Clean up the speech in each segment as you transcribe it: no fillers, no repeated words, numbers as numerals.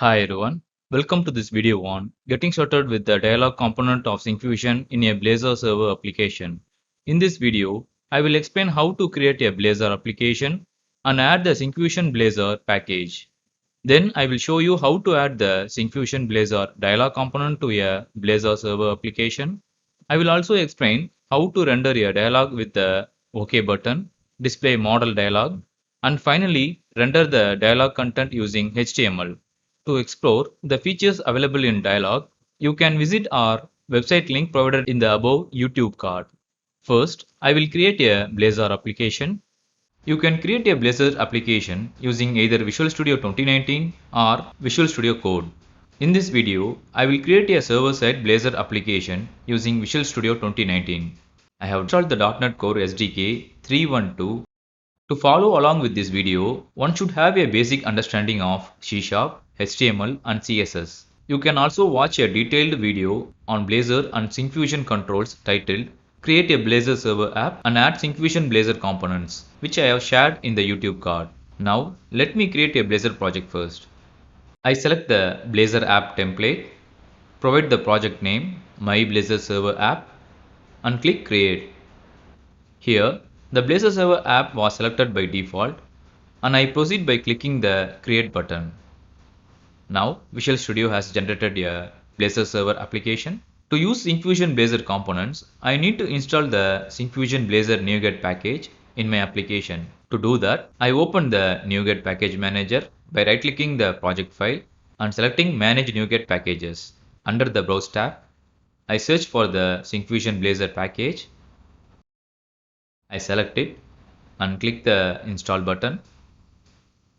Hi everyone, welcome to this video on getting started with the dialog component of Syncfusion in a Blazor server application. In this video, I will explain how to create a Blazor application and add the Syncfusion Blazor package. Then I will show you how to add the Syncfusion Blazor dialog component to a Blazor server application. I will also explain how to render a dialog with the OK button, display model dialog, and finally render the dialog content using HTML. To explore the features available in Dialog, you can visit our website link provided in the above YouTube card. First, I will create a Blazor application. You can create a Blazor application using either Visual Studio 2019 or Visual Studio Code. In this video, I will create a server-side Blazor application using Visual Studio 2019. I have installed the .NET Core SDK 3.12. To follow along with this video, one should have a basic understanding of C#, HTML and CSS. You can also watch a detailed video on Blazor and Syncfusion controls titled Create a Blazor server app and add Syncfusion Blazor components, which I have shared in the YouTube card. Now, let me create a Blazor project first. I select the Blazor app template, provide the project name, My Blazor Server App, and click Create. Here, the Blazor Server app was selected by default, and I proceed by clicking the Create button. Now, Visual Studio has generated a Blazor Server application. To use Syncfusion Blazor components, I need to install the Syncfusion Blazor NuGet package in my application. To do that, I open the NuGet package manager by right-clicking the project file and selecting Manage NuGet packages. Under the Browse tab, I search for the Syncfusion Blazor package. I select it and click the Install button.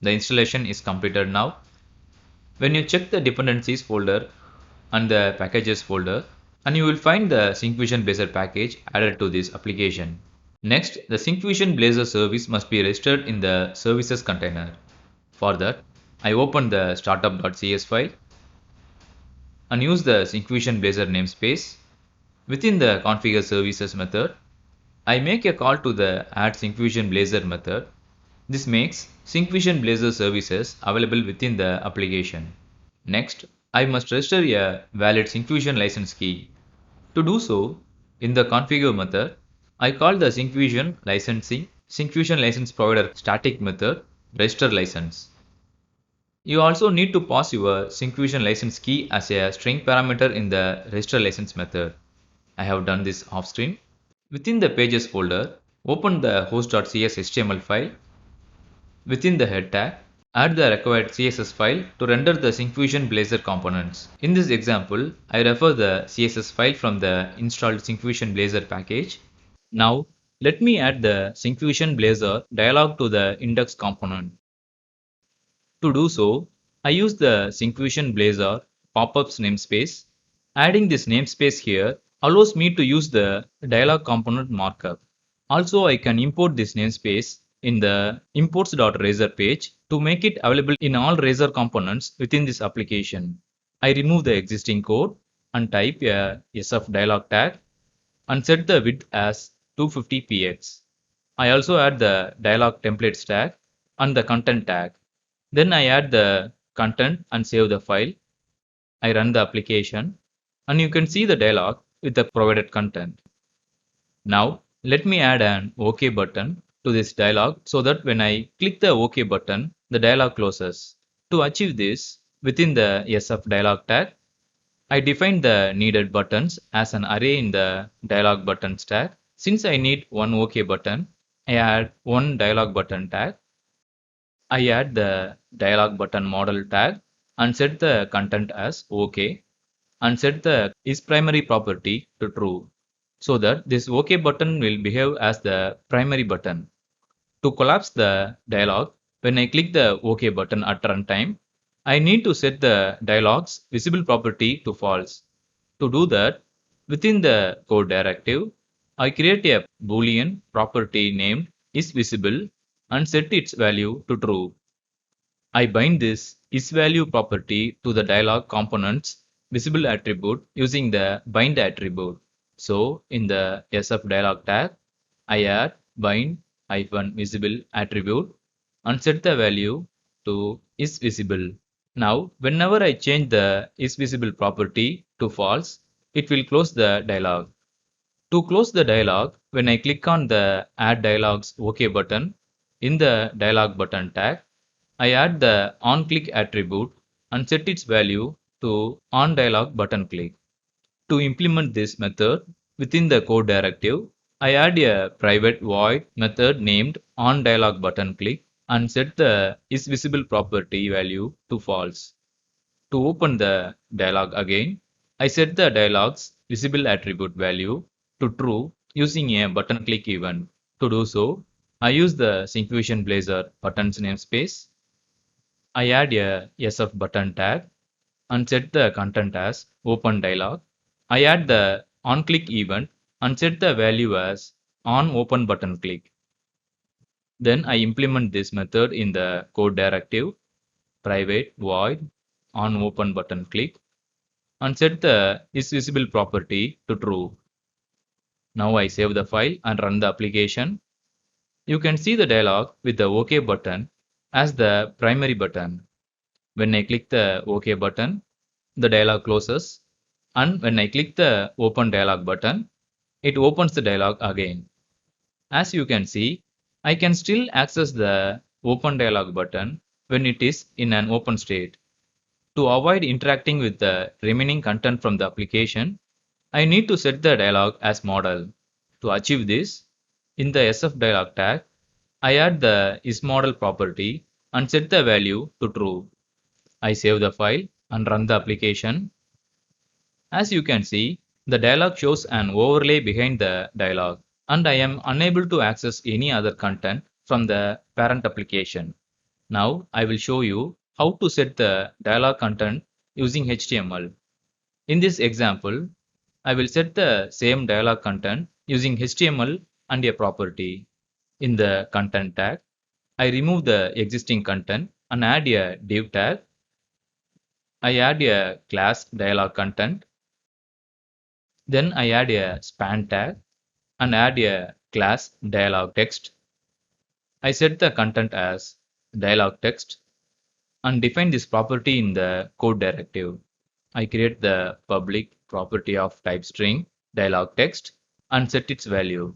The installation is completed now. When you check the dependencies folder and the packages folder, and you will find the Syncfusion Blazor package added to this application. Next, the Syncfusion Blazor service must be registered in the services container. For that, I open the startup.cs file and use the Syncfusion Blazor namespace. Within the configure services method, I make a call to the add Syncfusion Blazor method. This makes Syncfusion Blazor services available within the application. Next, I must register a valid Syncfusion license key. To do so, in the configure method, I call the Syncfusion license provider static method register license. You also need to pass your Syncfusion license key as a string parameter in the register license method. I have done this off screen. Within the pages folder, open the host.cs HTML file. Within the head tag, add the required CSS file to render the Syncfusion Blazor components. In this example, I refer the CSS file from the installed Syncfusion Blazor package. Now, let me add the Syncfusion Blazor dialog to the index component. To do so, I use the Syncfusion Blazor pop-ups namespace. Adding this namespace here allows me to use the dialog component markup. Also, I can import this namespace in the imports.razor page to make it available in all Razor components within this application. I remove the existing code and type a SF dialog tag and set the width as 250 px. I also add the dialog templates tag and the content tag. Then I add the content and save the file. I run the application and you can see the dialog with the provided content. Now let me add an OK button to this dialog so that when I click the OK button, the dialog closes. To achieve this, within the SF dialog tag, I define the needed buttons as an array in the dialog buttons tag. Since I need one OK button, I add one dialog button tag. I add the dialog button model tag and set the content as OK and set the isPrimary property to true so that this OK button will behave as the primary button. To collapse the dialog, when I click the OK button at runtime, I need to set the dialog's visible property to false. To do that, within the code directive, I create a boolean property named isVisible and set its value to true. I bind this isValue property to the dialog component's visible attribute using the bind attribute. So in the SF dialog tag, I add bind -visible attribute and set the value to isVisible. Now, whenever I change the isVisible property to false, it will close the dialog. To close the dialog, when I click on the Add Dialogs OK button in the Dialog button tag, I add the onClick attribute and set its value to onDialog button click. To implement this method within the code directive, I add a private void method named onDialog button click and set the isVisible property value to false. To open the dialog again, I set the dialog's visible attribute value to true using a button click event. To do so, I use the Syncfusion Blazor buttons namespace. I add a SF button tag and set the content as open dialog. I add the onClick event and set the value as onOpen button click. Then I implement this method in the code directive private void onOpen button click and set the isVisible property to true. Now I save the file and run the application. You can see the dialog with the OK button as the primary button. When I click the OK button, the dialog closes, and when I click the Open Dialog button, it opens the dialog again. As you can see, I can still access the Open Dialog button when it is in an open state. To avoid interacting with the remaining content from the application, I need to set the dialog as model. To achieve this, in the SF dialog tag, I add the isModel property and set the value to true. I save the file and run the application. As you can see, the dialog shows an overlay behind the dialog, and I am unable to access any other content from the parent application. Now I will show you how to set the dialog content using HTML. In this example, I will set the same dialog content using HTML and a property. In the content tag, I remove the existing content and add a div tag. I add a class dialog content. Then I add a span tag and add a class dialog text. I set the content as dialog text and define this property in the code directive. I create the public property of type string dialog text and set its value.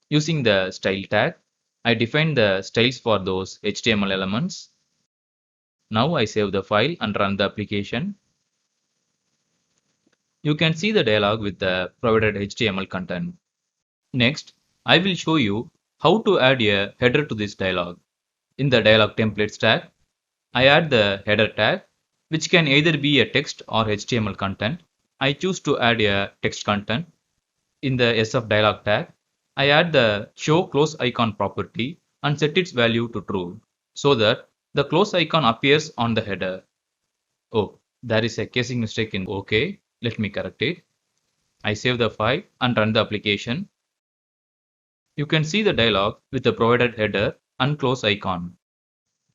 Using the style tag, I define the styles for those HTML elements. Now I save the file and run the application. You can see the dialog with the provided HTML content. Next, I will show you how to add a header to this dialog. In the dialog templates tag, I add the header tag, which can either be a text or HTML content. I choose to add a text content. In the SF dialog tag, I add the show close icon property and set its value to true so that the close icon appears on the header. Oh, there is a casing mistake in OK. Let me correct it. I save the file and run the application. You can see the dialog with the provided header and close icon.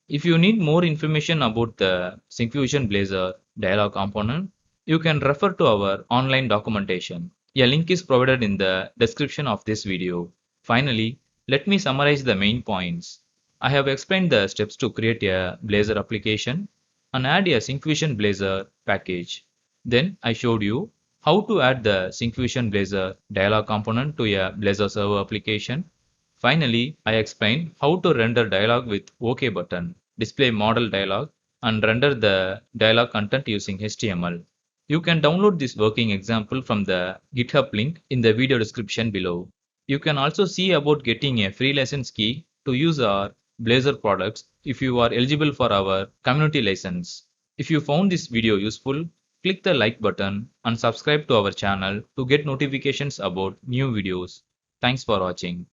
If you need more information about the Syncfusion Blazor dialog component, you can refer to our online documentation. A link is provided in the description of this video. Finally, let me summarize the main points. I have explained the steps to create a Blazor application and add a Syncfusion Blazor package. Then I showed you how to add the Syncfusion Blazor dialog component to a Blazor server application. Finally, I explained how to render dialog with OK button, display model dialog, and render the dialog content using HTML. You can download this working example from the GitHub link in the video description below. You can also see about getting a free license key to use our Blazor products if you are eligible for our community license. If you found this video useful, click the like button and subscribe to our channel to get notifications about new videos. Thanks for watching.